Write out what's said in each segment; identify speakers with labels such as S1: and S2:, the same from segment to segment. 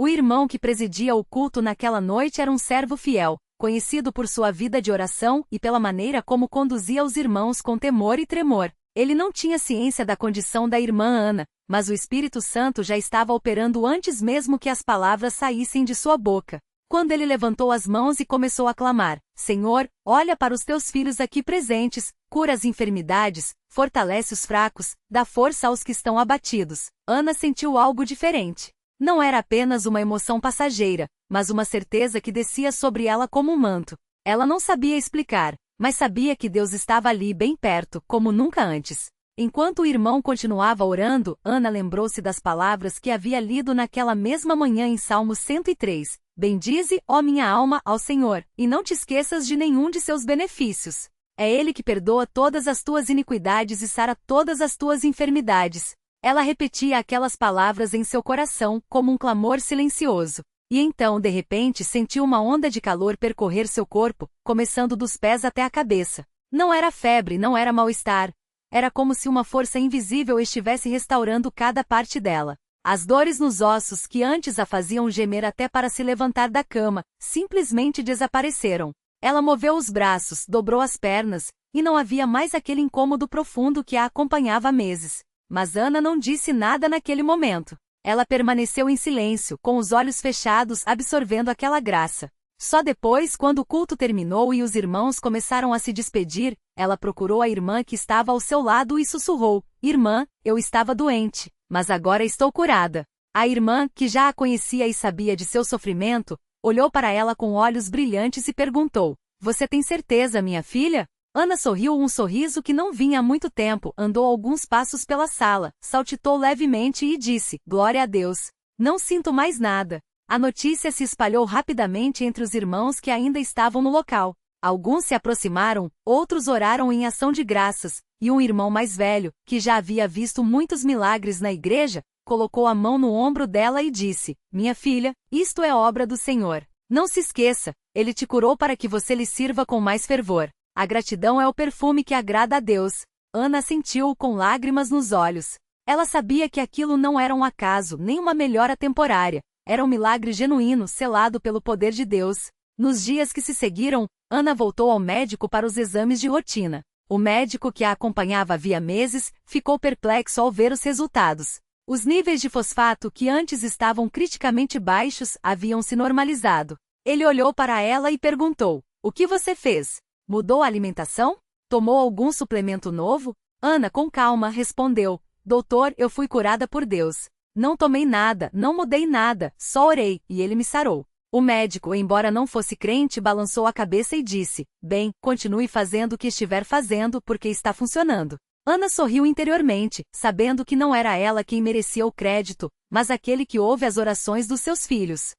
S1: O irmão que presidia o culto naquela noite era um servo fiel, conhecido por sua vida de oração e pela maneira como conduzia os irmãos com temor e tremor. Ele não tinha ciência da condição da irmã Ana, mas o Espírito Santo já estava operando antes mesmo que as palavras saíssem de sua boca. Quando ele levantou as mãos e começou a clamar: Senhor, olha para os teus filhos aqui presentes, cura as enfermidades, fortalece os fracos, dá força aos que estão abatidos. Ana sentiu algo diferente. Não era apenas uma emoção passageira, mas uma certeza que descia sobre ela como um manto. Ela não sabia explicar, mas sabia que Deus estava ali bem perto, como nunca antes. Enquanto o irmão continuava orando, Ana lembrou-se das palavras que havia lido naquela mesma manhã em Salmo 103. Bendize, ó minha alma, ao Senhor, e não te esqueças de nenhum de seus benefícios. É Ele que perdoa todas as tuas iniquidades e sara todas as tuas enfermidades. Ela repetia aquelas palavras em seu coração, como um clamor silencioso. E então, de repente, sentiu uma onda de calor percorrer seu corpo, começando dos pés até a cabeça. Não era febre, não era mal-estar. Era como se uma força invisível estivesse restaurando cada parte dela. As dores nos ossos que antes a faziam gemer até para se levantar da cama, simplesmente desapareceram. Ela moveu os braços, dobrou as pernas, e não havia mais aquele incômodo profundo que a acompanhava há meses. Mas Ana não disse nada naquele momento. Ela permaneceu em silêncio, com os olhos fechados, absorvendo aquela graça. Só depois, quando o culto terminou e os irmãos começaram a se despedir, ela procurou a irmã que estava ao seu lado e sussurrou: Irmã, eu estava doente, mas agora estou curada. A irmã, que já a conhecia e sabia de seu sofrimento, olhou para ela com olhos brilhantes e perguntou: Você tem certeza, minha filha? Ana sorriu um sorriso que não vinha há muito tempo, andou alguns passos pela sala, saltitou levemente e disse: Glória a Deus. Não sinto mais nada. A notícia se espalhou rapidamente entre os irmãos que ainda estavam no local. Alguns se aproximaram, outros oraram em ação de graças, e um irmão mais velho, que já havia visto muitos milagres na igreja, colocou a mão no ombro dela e disse: Minha filha, isto é obra do Senhor. Não se esqueça, Ele te curou para que você lhe sirva com mais fervor. A gratidão é o perfume que agrada a Deus. Ana sentiu-o com lágrimas nos olhos. Ela sabia que aquilo não era um acaso, nem uma melhora temporária. Era um milagre genuíno, selado pelo poder de Deus. Nos dias que se seguiram, Ana voltou ao médico para os exames de rotina. O médico que a acompanhava havia meses, ficou perplexo ao ver os resultados. Os níveis de fosfato que antes estavam criticamente baixos haviam se normalizado. Ele olhou para ela e perguntou: O que você fez? Mudou a alimentação? Tomou algum suplemento novo? Ana, com calma, respondeu: Doutor, eu fui curada por Deus. Não tomei nada, não mudei nada, só orei, e ele me sarou. O médico, embora não fosse crente, balançou a cabeça e disse: Bem, continue fazendo o que estiver fazendo, porque está funcionando. Ana sorriu interiormente, sabendo que não era ela quem merecia o crédito, mas aquele que ouve as orações dos seus filhos.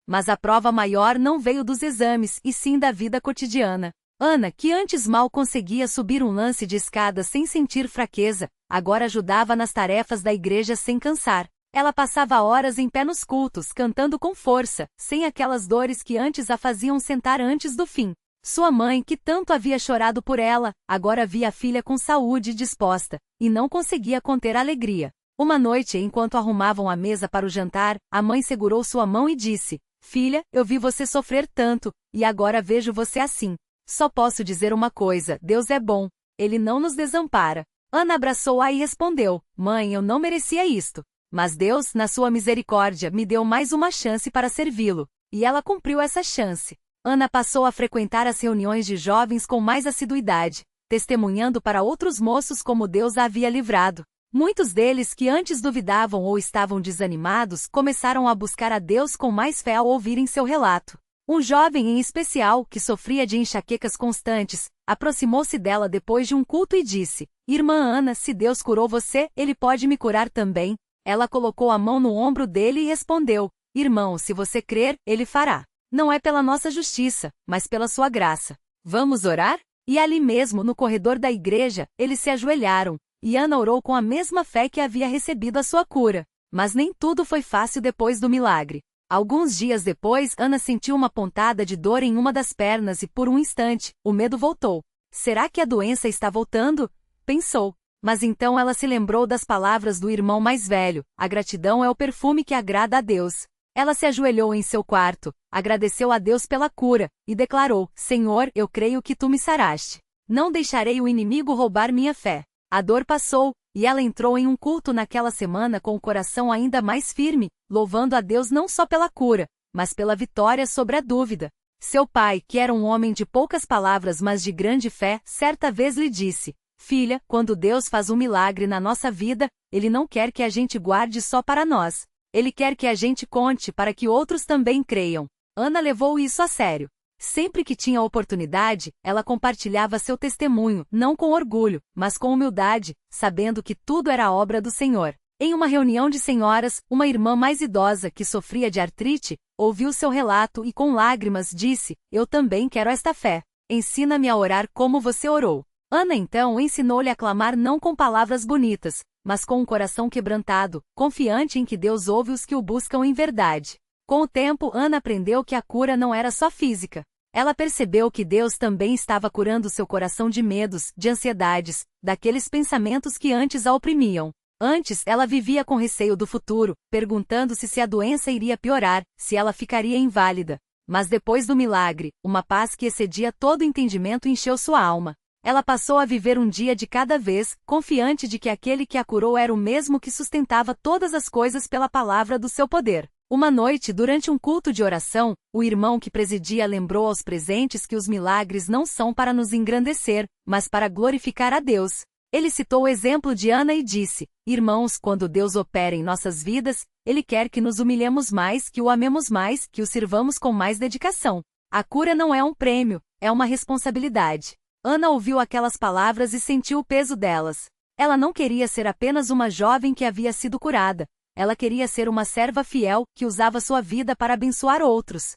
S1: Mas a prova maior não veio dos exames, e sim da vida cotidiana. Ana, que antes mal conseguia subir um lance de escada sem sentir fraqueza, agora ajudava nas tarefas da igreja sem cansar. Ela passava horas em pé nos cultos, cantando com força, sem aquelas dores que antes a faziam sentar antes do fim. Sua mãe, que tanto havia chorado por ela, agora via a filha com saúde e disposta, e não conseguia conter a alegria. Uma noite, enquanto arrumavam a mesa para o jantar, a mãe segurou sua mão e disse: Filha, eu vi você sofrer tanto, e agora vejo você assim. Só posso dizer uma coisa: Deus é bom. Ele não nos desampara. Ana abraçou-a e respondeu: Mãe, eu não merecia isto. Mas Deus, na sua misericórdia, me deu mais uma chance para servi-lo. E ela cumpriu essa chance. Ana passou a frequentar as reuniões de jovens com mais assiduidade, testemunhando para outros moços como Deus a havia livrado. Muitos deles que antes duvidavam ou estavam desanimados começaram a buscar a Deus com mais fé ao ouvirem seu relato. Um jovem em especial, que sofria de enxaquecas constantes, aproximou-se dela depois de um culto e disse: Irmã Ana, se Deus curou você, Ele pode me curar também. Ela colocou a mão no ombro dele e respondeu: Irmão, se você crer, Ele fará. Não é pela nossa justiça, mas pela sua graça. Vamos orar? E ali mesmo, no corredor da igreja, eles se ajoelharam, e Ana orou com a mesma fé que havia recebido a sua cura. Mas nem tudo foi fácil depois do milagre. Alguns dias depois, Ana sentiu uma pontada de dor em uma das pernas e, por um instante, o medo voltou. Será que a doença está voltando? Pensou. Mas então ela se lembrou das palavras do irmão mais velho: a gratidão é o perfume que agrada a Deus. Ela se ajoelhou em seu quarto, agradeceu a Deus pela cura, e declarou: Senhor, eu creio que tu me saraste. Não deixarei o inimigo roubar minha fé. A dor passou, e ela entrou em um culto naquela semana com o coração ainda mais firme, louvando a Deus não só pela cura, mas pela vitória sobre a dúvida. Seu pai, que era um homem de poucas palavras mas de grande fé, certa vez lhe disse: Filha, quando Deus faz um milagre na nossa vida, Ele não quer que a gente guarde só para nós. Ele quer que a gente conte para que outros também creiam. Ana levou isso a sério. Sempre que tinha oportunidade, ela compartilhava seu testemunho, não com orgulho, mas com humildade, sabendo que tudo era obra do Senhor. Em uma reunião de senhoras, uma irmã mais idosa que sofria de artrite, ouviu seu relato e com lágrimas disse: Eu também quero esta fé. Ensina-me a orar como você orou. Ana então ensinou-lhe a clamar não com palavras bonitas, mas com um coração quebrantado, confiante em que Deus ouve os que o buscam em verdade. Com o tempo, Ana aprendeu que a cura não era só física. Ela percebeu que Deus também estava curando seu coração de medos, de ansiedades, daqueles pensamentos que antes a oprimiam. Antes, ela vivia com receio do futuro, perguntando-se se a doença iria piorar, se ela ficaria inválida. Mas depois do milagre, uma paz que excedia todo entendimento encheu sua alma. Ela passou a viver um dia de cada vez, confiante de que aquele que a curou era o mesmo que sustentava todas as coisas pela palavra do seu poder. Uma noite, durante um culto de oração, o irmão que presidia lembrou aos presentes que os milagres não são para nos engrandecer, mas para glorificar a Deus. Ele citou o exemplo de Ana e disse: Irmãos, quando Deus opera em nossas vidas, Ele quer que nos humilhemos mais, que o amemos mais, que o sirvamos com mais dedicação. A cura não é um prêmio, é uma responsabilidade. Ana ouviu aquelas palavras e sentiu o peso delas. Ela não queria ser apenas uma jovem que havia sido curada. Ela queria ser uma serva fiel, que usava sua vida para abençoar outros.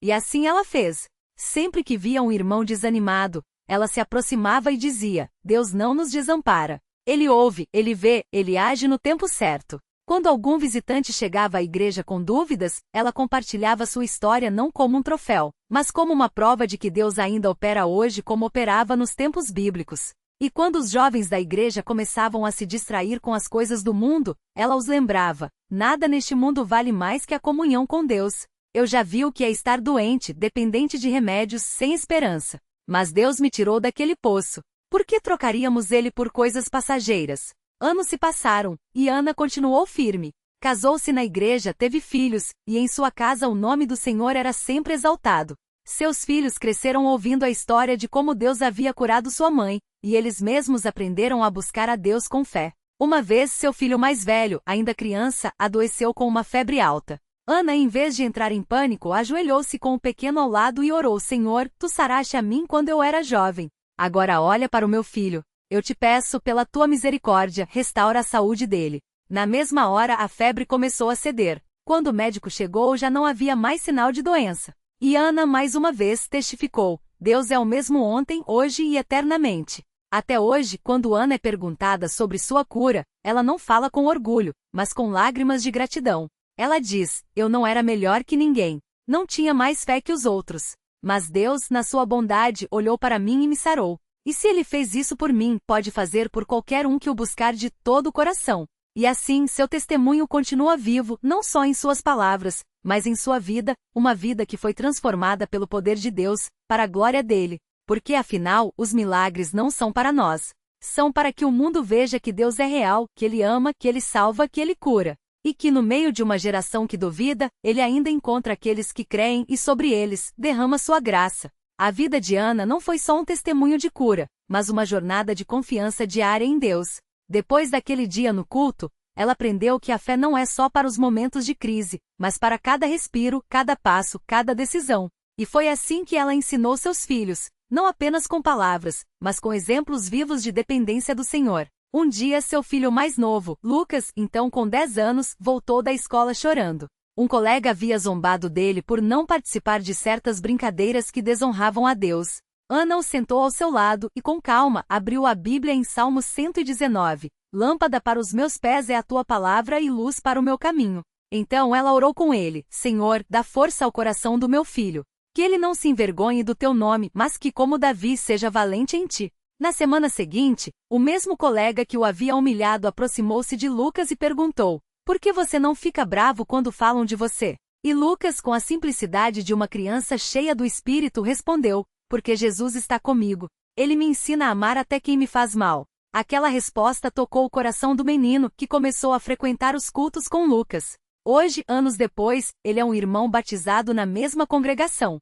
S1: E assim ela fez. Sempre que via um irmão desanimado, ela se aproximava e dizia: Deus não nos desampara. Ele ouve, Ele vê, Ele age no tempo certo. Quando algum visitante chegava à igreja com dúvidas, ela compartilhava sua história não como um troféu, mas como uma prova de que Deus ainda opera hoje como operava nos tempos bíblicos. E quando os jovens da igreja começavam a se distrair com as coisas do mundo, ela os lembrava: nada neste mundo vale mais que a comunhão com Deus. Eu já vi o que é estar doente, dependente de remédios, sem esperança. Mas Deus me tirou daquele poço. Por que trocaríamos ele por coisas passageiras? Anos se passaram, e Ana continuou firme. Casou-se na igreja, teve filhos, e em sua casa o nome do Senhor era sempre exaltado. Seus filhos cresceram ouvindo a história de como Deus havia curado sua mãe, e eles mesmos aprenderam a buscar a Deus com fé. Uma vez, seu filho mais velho, ainda criança, adoeceu com uma febre alta. Ana, em vez de entrar em pânico, ajoelhou-se com o pequeno ao lado e orou: Senhor, tu saraste a mim quando eu era jovem. Agora olha para o meu filho. Eu te peço, pela tua misericórdia, restaura a saúde dele. Na mesma hora a febre começou a ceder. Quando o médico chegou já não havia mais sinal de doença. E Ana mais uma vez testificou: Deus é o mesmo ontem, hoje e eternamente. Até hoje, quando Ana é perguntada sobre sua cura, ela não fala com orgulho, mas com lágrimas de gratidão. Ela diz: Eu não era melhor que ninguém. Não tinha mais fé que os outros. Mas Deus, na sua bondade, olhou para mim e me sarou. E se Ele fez isso por mim, pode fazer por qualquer um que o buscar de todo o coração. E assim, seu testemunho continua vivo, não só em suas palavras, mas em sua vida, uma vida que foi transformada pelo poder de Deus, para a glória dele. Porque afinal, os milagres não são para nós. São para que o mundo veja que Deus é real, que Ele ama, que Ele salva, que Ele cura. E que no meio de uma geração que duvida, Ele ainda encontra aqueles que creem e sobre eles derrama sua graça. A vida de Ana não foi só um testemunho de cura, mas uma jornada de confiança diária em Deus. Depois daquele dia no culto, ela aprendeu que a fé não é só para os momentos de crise, mas para cada respiro, cada passo, cada decisão. E foi assim que ela ensinou seus filhos, não apenas com palavras, mas com exemplos vivos de dependência do Senhor. Um dia seu filho mais novo, Lucas, então com 10 anos, voltou da escola chorando. Um colega havia zombado dele por não participar de certas brincadeiras que desonravam a Deus. Ana o sentou ao seu lado e com calma abriu a Bíblia em Salmo 119. Lâmpada para os meus pés é a tua palavra e luz para o meu caminho. Então ela orou com ele: Senhor, dá força ao coração do meu filho. Que ele não se envergonhe do teu nome, mas que como Davi seja valente em ti. Na semana seguinte, o mesmo colega que o havia humilhado aproximou-se de Lucas e perguntou: Por que você não fica bravo quando falam de você? E Lucas, com a simplicidade de uma criança cheia do Espírito, respondeu: porque Jesus está comigo. Ele me ensina a amar até quem me faz mal. Aquela resposta tocou o coração do menino, que começou a frequentar os cultos com Lucas. Hoje, anos depois, ele é um irmão batizado na mesma congregação.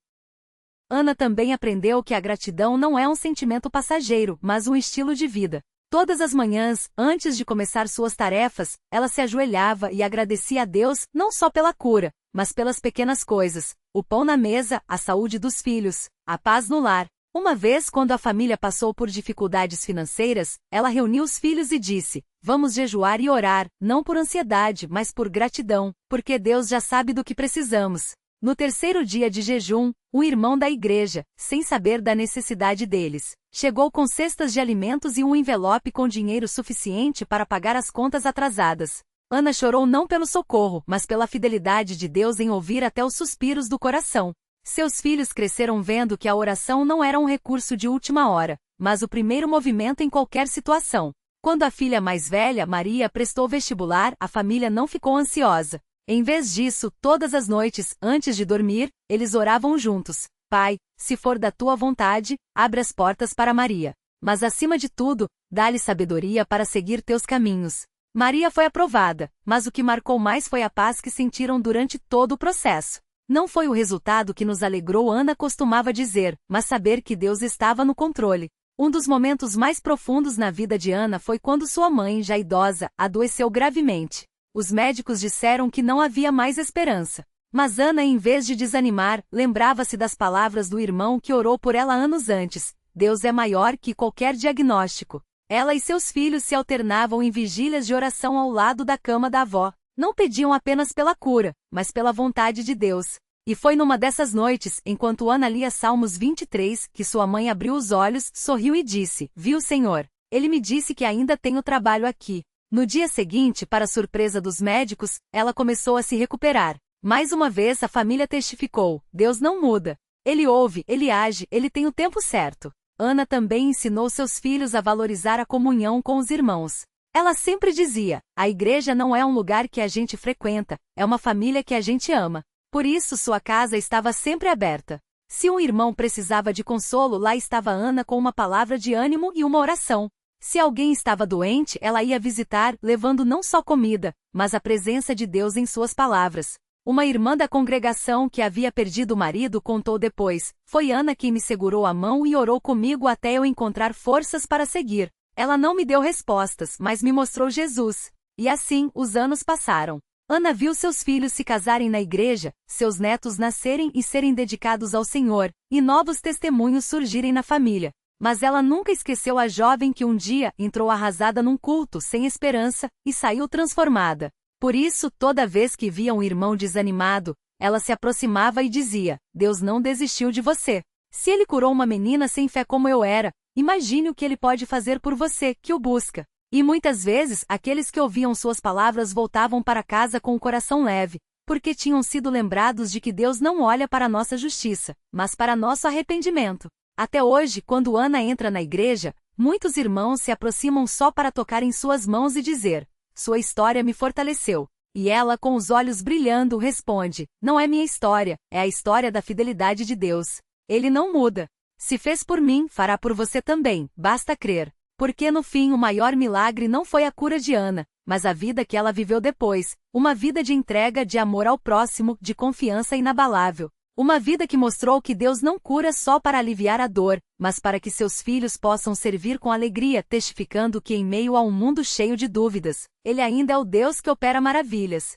S1: Ana também aprendeu que a gratidão não é um sentimento passageiro, mas um estilo de vida. Todas as manhãs, antes de começar suas tarefas, ela se ajoelhava e agradecia a Deus não só pela cura, mas pelas pequenas coisas: o pão na mesa, a saúde dos filhos, a paz no lar. Uma vez, quando a família passou por dificuldades financeiras, ela reuniu os filhos e disse: vamos jejuar e orar, não por ansiedade, mas por gratidão, porque Deus já sabe do que precisamos. No terceiro dia de jejum, um irmão da igreja, sem saber da necessidade deles, chegou com cestas de alimentos e um envelope com dinheiro suficiente para pagar as contas atrasadas. Ana chorou não pelo socorro, mas pela fidelidade de Deus em ouvir até os suspiros do coração. Seus filhos cresceram vendo que a oração não era um recurso de última hora, mas o primeiro movimento em qualquer situação. Quando a filha mais velha, Maria, prestou vestibular, a família não ficou ansiosa. Em vez disso, todas as noites, antes de dormir, eles oravam juntos: Pai, se for da tua vontade, abre as portas para Maria. Mas acima de tudo, dá-lhe sabedoria para seguir teus caminhos. Maria foi aprovada, mas o que marcou mais foi a paz que sentiram durante todo o processo. Não foi o resultado que nos alegrou, Ana costumava dizer, mas saber que Deus estava no controle. Um dos momentos mais profundos na vida de Ana foi quando sua mãe, já idosa, adoeceu gravemente. Os médicos disseram que não havia mais esperança. Mas Ana, em vez de desanimar, lembrava-se das palavras do irmão que orou por ela anos antes: Deus é maior que qualquer diagnóstico. Ela e seus filhos se alternavam em vigílias de oração ao lado da cama da avó. Não pediam apenas pela cura, mas pela vontade de Deus. E foi numa dessas noites, enquanto Ana lia Salmos 23, que sua mãe abriu os olhos, sorriu e disse: Viu, Senhor? Ele me disse que ainda tenho trabalho aqui. No dia seguinte, para surpresa dos médicos, ela começou a se recuperar. Mais uma vez a família testificou: Deus não muda. Ele ouve, ele age, ele tem o tempo certo. Ana também ensinou seus filhos a valorizar a comunhão com os irmãos. Ela sempre dizia: a igreja não é um lugar que a gente frequenta, é uma família que a gente ama. Por isso sua casa estava sempre aberta. Se um irmão precisava de consolo, lá estava Ana com uma palavra de ânimo e uma oração. Se alguém estava doente, ela ia visitar, levando não só comida, mas a presença de Deus em suas palavras. Uma irmã da congregação que havia perdido o marido contou depois: foi Ana quem me segurou a mão e orou comigo até eu encontrar forças para seguir. Ela não me deu respostas, mas me mostrou Jesus. E assim, os anos passaram. Ana viu seus filhos se casarem na igreja, seus netos nascerem e serem dedicados ao Senhor, e novos testemunhos surgirem na família. Mas ela nunca esqueceu a jovem que um dia entrou arrasada num culto sem esperança e saiu transformada. Por isso, toda vez que via um irmão desanimado, ela se aproximava e dizia: Deus não desistiu de você. Se ele curou uma menina sem fé como eu era, imagine o que ele pode fazer por você, que o busca. E muitas vezes, aqueles que ouviam suas palavras voltavam para casa com o coração leve, porque tinham sido lembrados de que Deus não olha para nossa justiça, mas para nosso arrependimento. Até hoje, quando Ana entra na igreja, muitos irmãos se aproximam só para tocar em suas mãos e dizer: sua história me fortaleceu. E ela, com os olhos brilhando, responde: não é minha história, é a história da fidelidade de Deus. Ele não muda. Se fez por mim, fará por você também, basta crer. Porque no fim o maior milagre não foi a cura de Ana, mas a vida que ela viveu depois, uma vida de entrega, de amor ao próximo, de confiança inabalável. Uma vida que mostrou que Deus não cura só para aliviar a dor, mas para que seus filhos possam servir com alegria, testificando que em meio a um mundo cheio de dúvidas, Ele ainda é o Deus que opera maravilhas.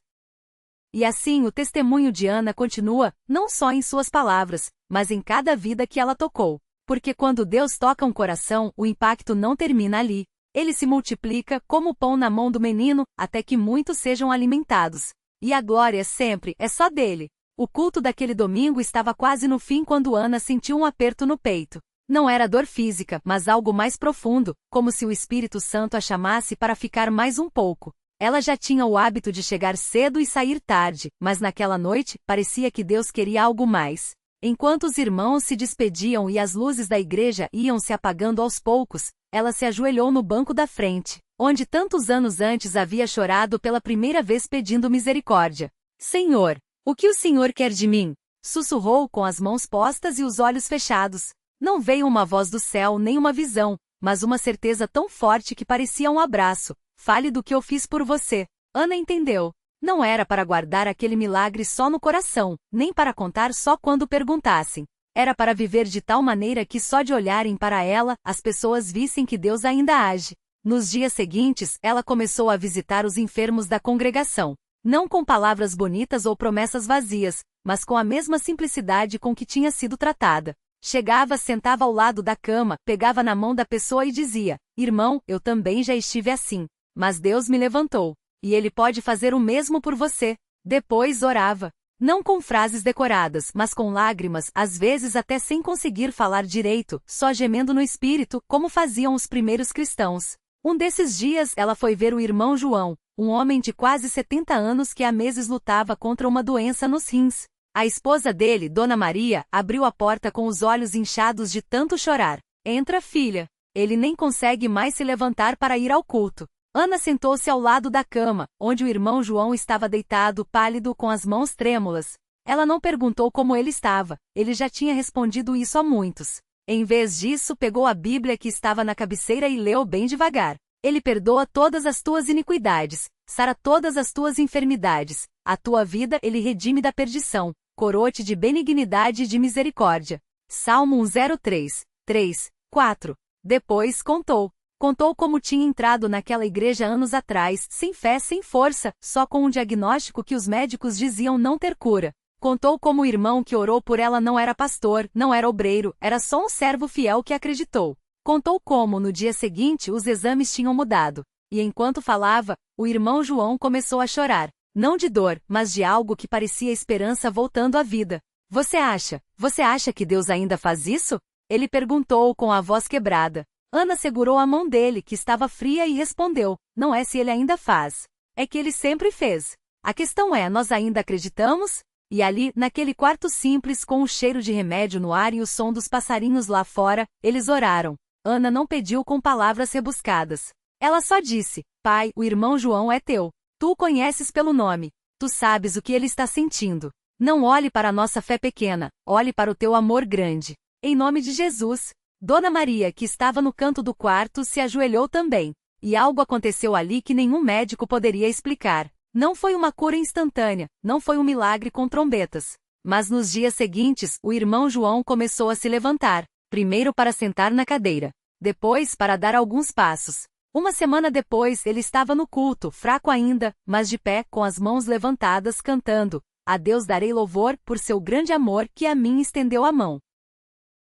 S1: E assim o testemunho de Ana continua, não só em suas palavras, mas em cada vida que ela tocou. Porque quando Deus toca um coração, o impacto não termina ali. Ele se multiplica, como o pão na mão do menino, até que muitos sejam alimentados. E a glória sempre é só dele. O culto daquele domingo estava quase no fim quando Ana sentiu um aperto no peito. Não era dor física, mas algo mais profundo, como se o Espírito Santo a chamasse para ficar mais um pouco. Ela já tinha o hábito de chegar cedo e sair tarde, mas naquela noite, parecia que Deus queria algo mais. Enquanto os irmãos se despediam e as luzes da igreja iam se apagando aos poucos, Ela se ajoelhou no banco da frente, onde tantos anos antes havia chorado pela primeira vez pedindo misericórdia. Senhor, o que o Senhor quer de mim? Sussurrou com as mãos postas e os olhos fechados. Não veio uma voz do céu nem uma visão, mas uma certeza tão forte que parecia um abraço. Fale do que eu fiz por você. Ana entendeu. Não era para guardar aquele milagre só no coração, nem para contar só quando perguntassem. Era para viver de tal maneira que só de olharem para ela, as pessoas vissem que Deus ainda age. Nos dias seguintes, ela começou a visitar os enfermos da congregação. Não com palavras bonitas ou promessas vazias, mas com a mesma simplicidade com que tinha sido tratada. Chegava, sentava ao lado da cama, pegava na mão da pessoa e dizia: irmão, eu também já estive assim. Mas Deus me levantou. E Ele pode fazer o mesmo por você. Depois orava. Não com frases decoradas, mas com lágrimas, às vezes até sem conseguir falar direito, só gemendo no espírito, como faziam os primeiros cristãos. Um desses dias ela foi ver o irmão João, um homem de quase 70 anos que há meses lutava contra uma doença nos rins. A esposa dele, Dona Maria, abriu a porta com os olhos inchados de tanto chorar. Entra, filha. Ele nem consegue mais se levantar para ir ao culto. Ana sentou-se ao lado da cama, onde o irmão João estava deitado, pálido, com as mãos trêmulas. Ela não perguntou como ele estava, ele já tinha respondido isso a muitos. Em vez disso, pegou a Bíblia que estava na cabeceira e leu bem devagar. Ele perdoa todas as tuas iniquidades, sara todas as tuas enfermidades, a tua vida ele redime da perdição, coroa-te de benignidade e de misericórdia. Salmo 103, 3, 4. Depois contou. Contou como tinha entrado naquela igreja anos atrás, sem fé, sem força, só com um diagnóstico que os médicos diziam não ter cura. Contou como o irmão que orou por ela não era pastor, não era obreiro, era só um servo fiel que acreditou. Contou como, no dia seguinte, os exames tinham mudado. E enquanto falava, o irmão João começou a chorar. Não de dor, mas de algo que parecia esperança voltando à vida. Você acha que Deus ainda faz isso? Ele perguntou com a voz quebrada. Ana segurou a mão dele, que estava fria, e respondeu: não é se ele ainda faz. É que ele sempre fez. A questão é, nós ainda acreditamos? E ali, naquele quarto simples, com o cheiro de remédio no ar e o som dos passarinhos lá fora, eles oraram. Ana não pediu com palavras rebuscadas. Ela só disse: Pai, o irmão João é teu. Tu o conheces pelo nome. Tu sabes o que ele está sentindo. Não olhe para a nossa fé pequena, olhe para o teu amor grande. Em nome de Jesus. Dona Maria, que estava no canto do quarto, se ajoelhou também. E algo aconteceu ali que nenhum médico poderia explicar. Não foi uma cura instantânea, não foi um milagre com trombetas. Mas nos dias seguintes, o irmão João começou a se levantar, primeiro para sentar na cadeira, depois para dar alguns passos. Uma semana depois, ele estava no culto, fraco ainda, mas de pé, com as mãos levantadas, cantando: A Deus darei louvor, por seu grande amor, que a mim estendeu a mão.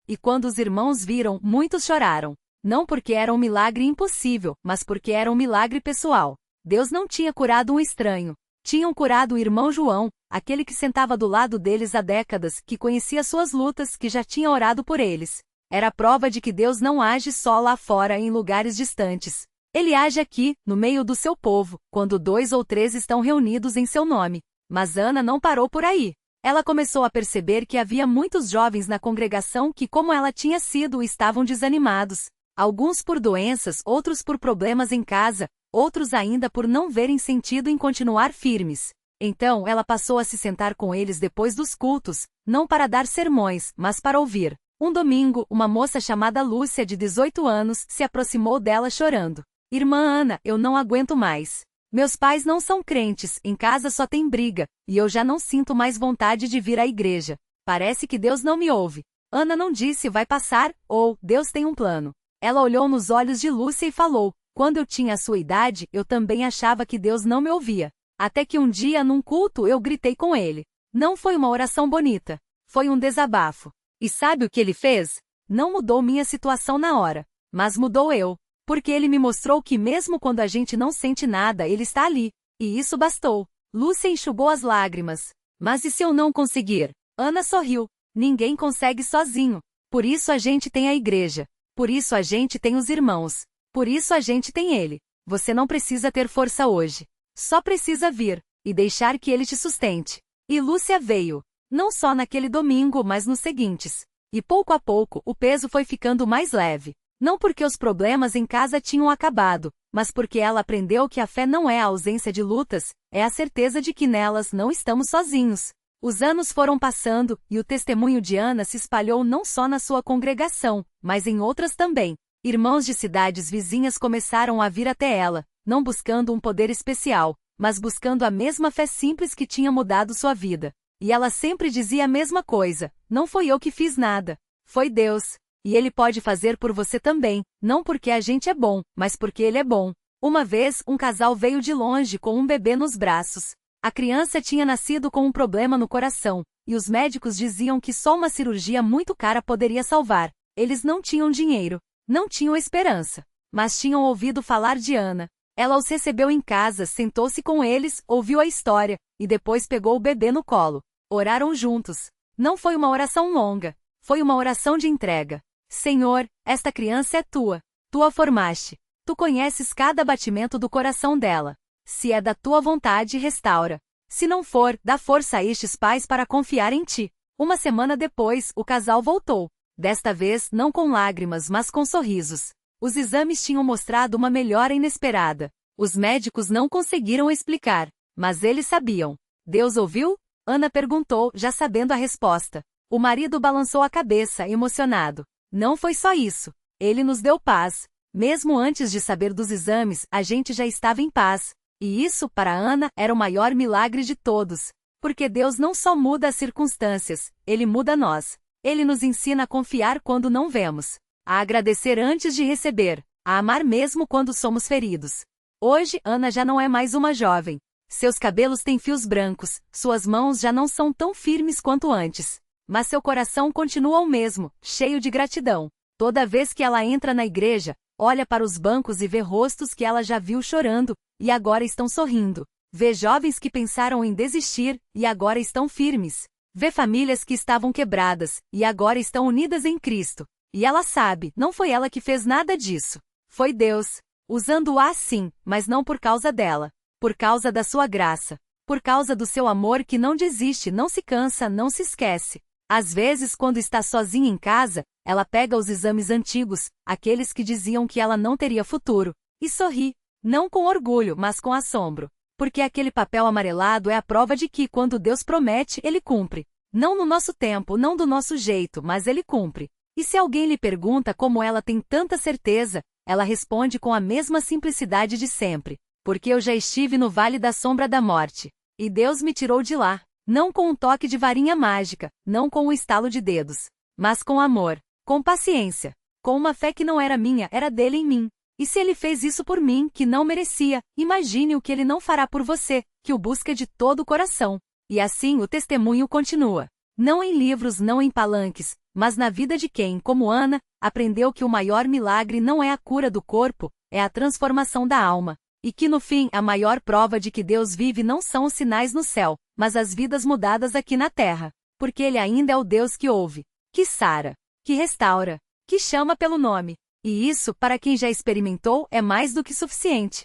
S1: E quando os irmãos viram, muitos choraram. Não porque era um milagre impossível, mas porque era um milagre pessoal. Deus não tinha curado um estranho. Tinham curado o irmão João, aquele que sentava do lado deles há décadas, que conhecia suas lutas, que já tinha orado por eles. Era a prova de que Deus não age só lá fora em lugares distantes. Ele age aqui, no meio do seu povo, quando 2 ou 3 estão reunidos em seu nome. Mas Ana não parou por aí. Ela começou a perceber que havia muitos jovens na congregação que, como ela tinha sido, estavam desanimados. Alguns por doenças, outros por problemas em casa, outros ainda por não verem sentido em continuar firmes. Então ela passou a se sentar com eles depois dos cultos, não para dar sermões, mas para ouvir. Um domingo, uma moça chamada Lúcia, de 18 anos, se aproximou dela chorando. Irmã Ana, eu não aguento mais. Meus pais não são crentes, em casa só tem briga, e eu já não sinto mais vontade de vir à igreja. Parece que Deus não me ouve. Ana não disse vai passar, ou Deus tem um plano. Ela olhou nos olhos de Lúcia e falou: quando eu tinha a sua idade, eu também achava que Deus não me ouvia. Até que um dia, num culto, eu gritei com ele. Não foi uma oração bonita. Foi um desabafo. E sabe o que ele fez? Não mudou minha situação na hora, mas mudou eu. Porque ele me mostrou que mesmo quando a gente não sente nada, ele está ali. E isso bastou. Lúcia enxugou as lágrimas. Mas e se eu não conseguir? Ana sorriu. Ninguém consegue sozinho. Por isso a gente tem a igreja. Por isso a gente tem os irmãos. Por isso a gente tem ele. Você não precisa ter força hoje. Só precisa vir. E deixar que ele te sustente. E Lúcia veio. Não só naquele domingo, mas nos seguintes. E pouco a pouco, o peso foi ficando mais leve. Não porque os problemas em casa tinham acabado, mas porque ela aprendeu que a fé não é a ausência de lutas, é a certeza de que nelas não estamos sozinhos. Os anos foram passando, e o testemunho de Ana se espalhou não só na sua congregação, mas em outras também. Irmãos de cidades vizinhas começaram a vir até ela, não buscando um poder especial, mas buscando a mesma fé simples que tinha mudado sua vida. E ela sempre dizia a mesma coisa: não foi eu que fiz nada, foi Deus. E Ele pode fazer por você também, não porque a gente é bom, mas porque Ele é bom. Uma vez, um casal veio de longe com um bebê nos braços. A criança tinha nascido com um problema no coração, e os médicos diziam que só uma cirurgia muito cara poderia salvar. Eles não tinham dinheiro, não tinham esperança, mas tinham ouvido falar de Ana. Ela os recebeu em casa, sentou-se com eles, ouviu a história, e depois pegou o bebê no colo. Oraram juntos. Não foi uma oração longa, foi uma oração de entrega. Senhor, esta criança é tua. Tu a formaste. Tu conheces cada batimento do coração dela. Se é da tua vontade, restaura. Se não for, dá força a estes pais para confiar em ti. Uma semana depois, o casal voltou. Desta vez, não com lágrimas, mas com sorrisos. Os exames tinham mostrado uma melhora inesperada. Os médicos não conseguiram explicar, mas eles sabiam. Deus ouviu? Ana perguntou, já sabendo a resposta. O marido balançou a cabeça, emocionado. Não foi só isso. Ele nos deu paz. Mesmo antes de saber dos exames, a gente já estava em paz. E isso, para Ana, era o maior milagre de todos. Porque Deus não só muda as circunstâncias, Ele muda nós. Ele nos ensina a confiar quando não vemos, a agradecer antes de receber, a amar mesmo quando somos feridos. Hoje, Ana já não é mais uma jovem. Seus cabelos têm fios brancos, suas mãos já não são tão firmes quanto antes. Mas seu coração continua o mesmo, cheio de gratidão. Toda vez que ela entra na igreja, olha para os bancos e vê rostos que ela já viu chorando, e agora estão sorrindo. Vê jovens que pensaram em desistir, e agora estão firmes. Vê famílias que estavam quebradas, e agora estão unidas em Cristo. E ela sabe, não foi ela que fez nada disso. Foi Deus, usando-a assim, mas não por causa dela. Por causa da sua graça. Por causa do seu amor que não desiste, não se cansa, não se esquece. Às vezes, quando está sozinha em casa, ela pega os exames antigos, aqueles que diziam que ela não teria futuro, e sorri. Não com orgulho, mas com assombro. Porque aquele papel amarelado é a prova de que, quando Deus promete, Ele cumpre. Não no nosso tempo, não do nosso jeito, mas Ele cumpre. E se alguém lhe pergunta como ela tem tanta certeza, ela responde com a mesma simplicidade de sempre. Porque eu já estive no vale da sombra da morte. E Deus me tirou de lá. Não com um toque de varinha mágica, não com um estalo de dedos. Mas com amor, com paciência, com uma fé que não era minha, era dele em mim. E se Ele fez isso por mim, que não merecia, imagine o que Ele não fará por você, que o busca de todo o coração. E assim o testemunho continua. Não em livros, não em palanques, mas na vida de quem, como Ana, aprendeu que o maior milagre não é a cura do corpo, é a transformação da alma. E que no fim, a maior prova de que Deus vive não são os sinais no céu, mas as vidas mudadas aqui na terra. Porque Ele ainda é o Deus que ouve, que sara, que restaura, que chama pelo nome. E isso, para quem já experimentou, é mais do que suficiente.